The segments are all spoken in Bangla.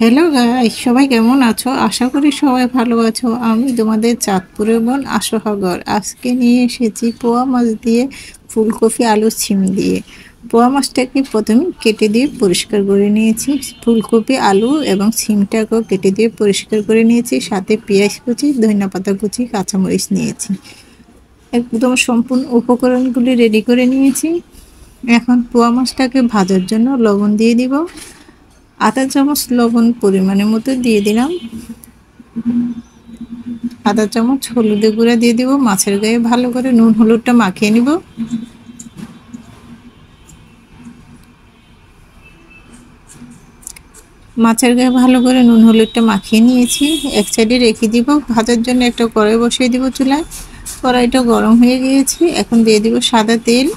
হ্যালো গাইস, সবাই কেমন আছো? আশা করি সবাই ভালো আছো। আমি তোমাদের চাঁদপুরের বোন আশোহাগর। আজকে নিয়ে এসেছি পোয়া মাছ দিয়ে ফুলকপি আলু ছিম দিয়ে। পোয়া মাছটাকে প্রথমে কেটে দিয়ে পরিষ্কার করে নিয়েছি। ফুলকপি আলু এবং ছিমটাকেও কেটে দিয়ে পরিষ্কার করে নিয়েছি। সাথে পেঁয়াজ কুচি, ধনিয়া পাতা কুচি, কাঁচামরিচ নিয়েছি। একদম সম্পূর্ণ উপকরণগুলি রেডি করে নিয়েছি। এখন পোয়া মাছটাকে ভাজার জন্য লবণ দিয়ে দিব। আধা চামচ লবণ পরিমাণের মতো দিয়ে দিলাম। আধা চামচ হলুদের গুঁড়া দিয়ে দিব। মাছের গায়ে ভালো করে নুন হলুদটা মাখিয়ে নিব। মাছের গায়ে ভালো করে নুন হলুদটা মাখিয়ে নিয়েছি। এক সাইডে রেখে দিব। ভাজার জন্য একটা কড়াই বসিয়ে দিব চুলায়। কড়াইটা গরম হয়ে গিয়েছে। এখন দিয়ে দিব সাদা তেল।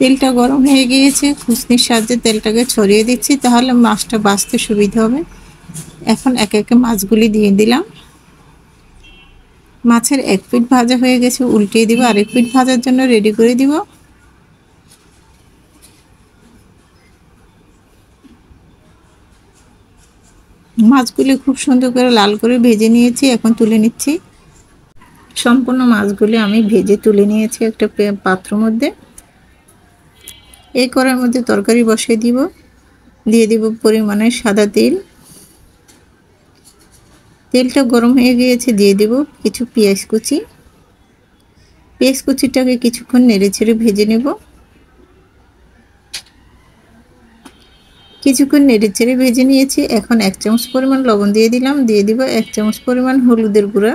তেলটা গরম হয়ে গিয়েছে। খুসনির সাহায্যে তেলটাকে ছড়িয়ে দিচ্ছি, তাহলে মাছটা ভাজতে সুবিধা হবে। এখন একে একে মাছগুলি দিয়ে দিলাম। মাছের এক পিঠ ভাজা হয়ে গেছে, উল্টিয়ে দিব। আরেক পিঠ ভাজার জন্য রেডি করে দিব। মাছগুলি খুব সুন্দর করে লাল করে ভেজে নিয়েছি, এখন তুলে নিচ্ছি। সম্পূর্ণ মাছগুলি আমি ভেজে তুলে নিয়েছি একটা পাত্রের মধ্যে। এই কড়াইয়ের মধ্যে তরকারি বসিয়ে দিব। দিয়ে দিব পরিমাণে সাদা তেল। তেলটা গরম হয়ে গিয়েছে, দিয়ে দিব কিছু পেঁয়াজ কুচি। পেঁয়াজ কুচিটাকে কিছুক্ষণ নেড়ে ছেড়ে ভেজে নেব। কিছুক্ষণ নেড়ে চেড়ে ভেজে নিয়েছি। এখন 1 চামচ পরিমাণ লবণ দিয়ে দিলাম। দিয়ে দিব 1 চামচ পরিমাণ হলুদের গুঁড়া।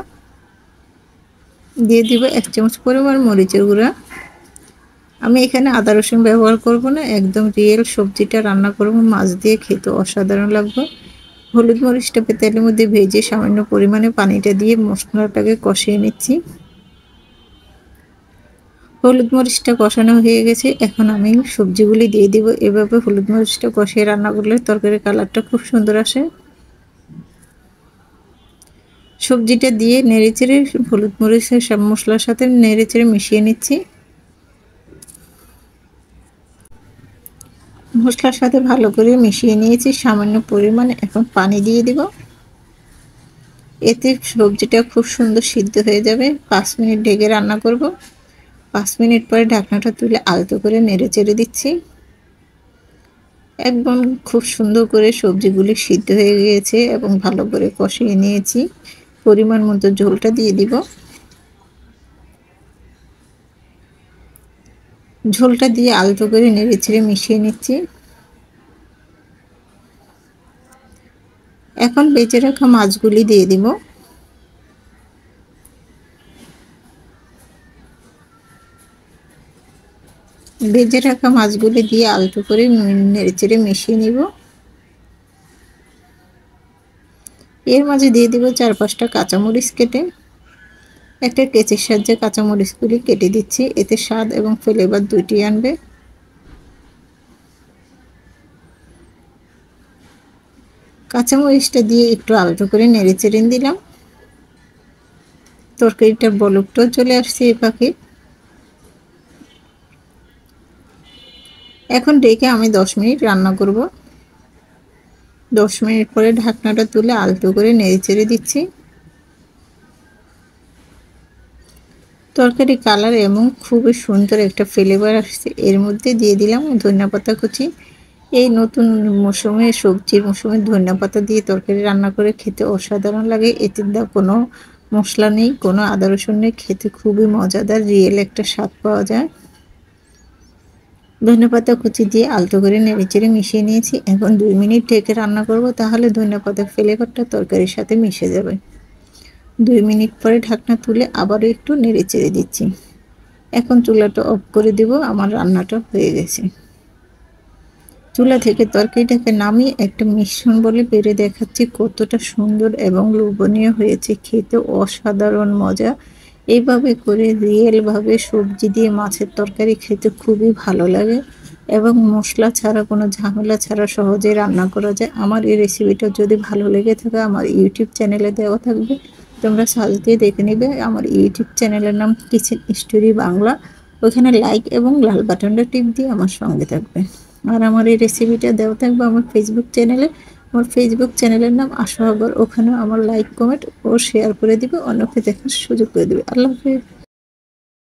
দিয়ে দিব 1 চামচ পরিমাণ মরিচের গুঁড়া। আমি এখানে আদা রসুন ব্যবহার করব না, একদম রিয়েল সবজিটা রান্না করব। মাছ দিয়ে খেতে অসাধারণ লাগবে। হলুদ মরিচটা তেলের মধ্যে ভেজে সামান্য পরিমাণে পানিটা দিয়ে মশলাটাকে কষিয়ে নিচ্ছি। হলুদ মরিচটা কষানো হয়ে গেছে, এখন আমি সবজিগুলি দিয়ে দিব। এভাবে হলুদ মরিচটা কষিয়ে রান্না করলে তরকারির কালারটা খুব সুন্দর আসে। সবজিটা দিয়ে নেড়েচেড়ে হলুদ মরিচের সব মশলার সাথে নেড়েচেড়ে মিশিয়ে নিচ্ছি। মশলার সাথে ভালো করে মিশিয়ে নিয়েছি সামান্য পরিমাণে। এখন পানি দিয়ে দিব। এতে সবজিটা খুব সুন্দর সিদ্ধ হয়ে যাবে। 5 মিনিট ঢেকে রান্না করব। 5 মিনিট পরে ঢাকনাটা তুলে আলতো করে নেড়েচেড়ে দিচ্ছি। একদম খুব সুন্দর করে সবজিগুলি সিদ্ধ হয়ে গিয়েছে এবং ভালো করে কষিয়ে নিয়েছি। পরিমাণ মতো ঝোলটা দিয়ে দিব। ঝোলটা দিয়ে আলতো করে নেড়েচেড়ে মিশিয়ে নিচ্ছি। এখন বেঁচে রাখা মাছগুলি দিয়ে দিব। ভেজে রাখা মাছগুলি দিয়ে আলতো করে নেড়েচেড়ে মিশিয়ে নিব। এর মাঝে দিয়ে দিব 4-5টা কাঁচামরিচ কেটে। একটা কেচির সাহায্যে কাঁচামরিচগুলি কেটে দিচ্ছি, এতে স্বাদ এবং ফ্লেভার দুইটি আনবে। কাঁচামরিচটা দিয়ে একটু আলতো করে নেড়েচেড়ে দিলাম। তরকারিটার বলকটাও চলে আসছে এই পাখি। এখন ঢেকে আমি 10 মিনিট রান্না করব। 10 মিনিট পরে ঢাকনাটা তুলে আলতো করে নেড়েচেড়ে দিচ্ছি। তরকারি কালার এবং খুবই সুন্দর একটা ফ্লেভার আসছে। এর মধ্যে দিয়ে দিলাম ধনিয়া পাতা কুচি। এই নতুন মৌসুমে সবজির মৌসুমে ধনিয়া পাতা দিয়ে তরকারি রান্না করে খেতে অসাধারণ লাগে। এতে কোনো মশলা নেই, কোনো আদা রসুন নেই, খেতে খুবই মজাদার, রিয়েল একটা স্বাদ পাওয়া যায়। ধনিয়া পাতা কুচি দিয়ে আলতো করে নেড়েচেড়ে মিশিয়ে নিয়েছি। এখন 2 মিনিট ঢেকে রান্না করব, তাহলে ধনিয়া পাতার ফ্লেভারটা তরকারির সাথে মিশে যাবে। 2 মিনিট পরে ঢাকনা তুলে আবারও একটু নেড়েচেড়ে দিচ্ছি। এখন চুলাটা অফ করে দিব। আমার রান্নাটা হয়ে গেছে। চুলা থেকে তরকারিটাকে নামিয়ে একটা মিশ্রণ বলে বেড়ে দেখাচ্ছি কতটা সুন্দর এবং লোভনীয় হয়েছে। খেতে অসাধারণ মজা। এইভাবে করে রিয়েলভাবে সবজি দিয়ে মাছের তরকারি খেতে খুবই ভালো লাগে এবং মশলা ছাড়া, কোনো ঝামেলা ছাড়া সহজেই রান্না করা যায়। আমার এই রেসিপিটা যদি ভালো লেগে থাকে আমার ইউটিউব চ্যানেলে দেওয়া থাকবে, তোমরা সার্চ দিয়ে দেখে নেবে। আমার ইউটিউব চ্যানেলের নাম কিচেন স্টোরি বাংলা। ওখানে লাইক এবং লাল বাটনটা টিপ দিয়ে আমার সঙ্গে থাকবে। আর আমার এই রেসিপিটা দেওয়া থাকবে আমার ফেসবুক চ্যানেলে, আমার ফেসবুক চ্যানেলের নাম আশা হাবর, ওখানেও আমার লাইক কমেন্ট ও শেয়ার করে দিবে, অন্যকে দেখার সুযোগ করে দিবে। আল্লাহ হাফেজ।